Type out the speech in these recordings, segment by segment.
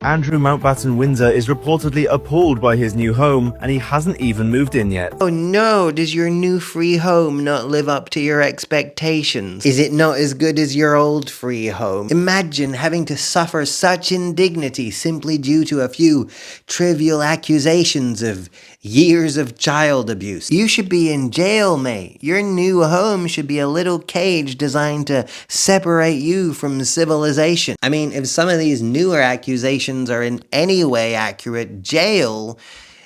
Andrew Mountbatten Windsor is reportedly appalled by his new home, and he hasn't even moved in yet. Oh no, does your new free home not live up to your expectations? Is it not as good as your old free home? Imagine having to suffer such indignity simply due to a few trivial accusations of years of child abuse. You should be in jail, mate. Your new home should be a little cage designed to separate you from civilization. I mean, if some of these newer accusations are in any way accurate, jail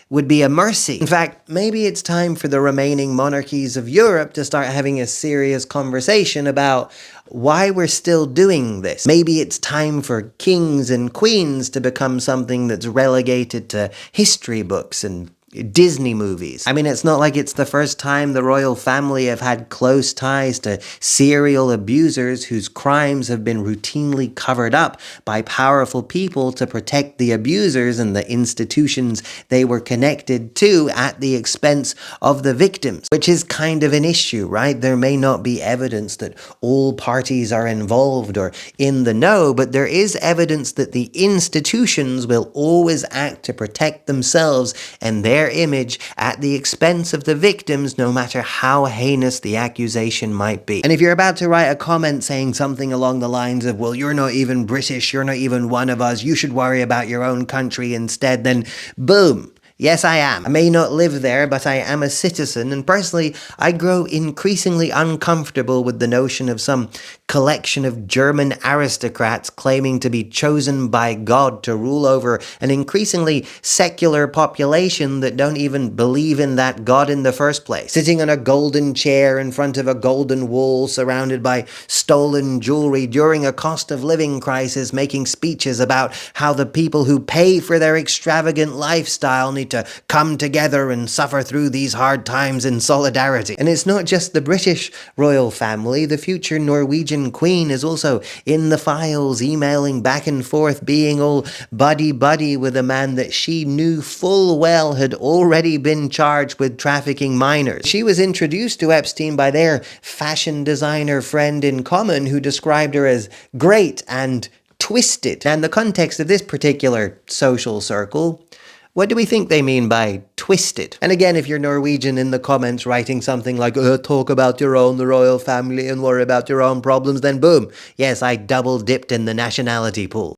would be a mercy. In fact, maybe it's time for the remaining monarchies of Europe to start having a serious conversation about why we're still doing this. Maybe it's time for kings and queens to become something that's relegated to history books and Disney movies. I mean, it's not like it's the first time the royal family have had close ties to serial abusers whose crimes have been routinely covered up by powerful people to protect the abusers and the institutions they were connected to at the expense of the victims, which is kind of an issue, right? There may not be evidence that all parties are involved or in the know, but there is evidence that the institutions will always act to protect themselves and their image at the expense of the victims, no matter how heinous the accusation might be. And if you're about to write a comment saying something along the lines of, well, you're not even British, you're not even one of us, you should worry about your own country instead, then boom. Yes, I am. I may not live there, but I am a citizen, and personally, I grow increasingly uncomfortable with the notion of some collection of German aristocrats claiming to be chosen by God to rule over an increasingly secular population that don't even believe in that God in the first place. Sitting on a golden chair in front of a golden wall surrounded by stolen jewelry during a cost of living crisis, making speeches about how the people who pay for their extravagant lifestyle need to come together and suffer through these hard times in solidarity. And it's not just the British royal family. The future Norwegian queen is also in the files, emailing back and forth, being all buddy-buddy with a man that she knew full well had already been charged with trafficking minors. She was introduced to Epstein by their fashion designer friend in common, who described her as great and twisted. And the context of this particular social circle, what do we think they mean by twisted? And again, if you're Norwegian in the comments writing something like, talk about your own, the royal family, and worry about your own problems, then boom, yes, I double dipped in the nationality pool.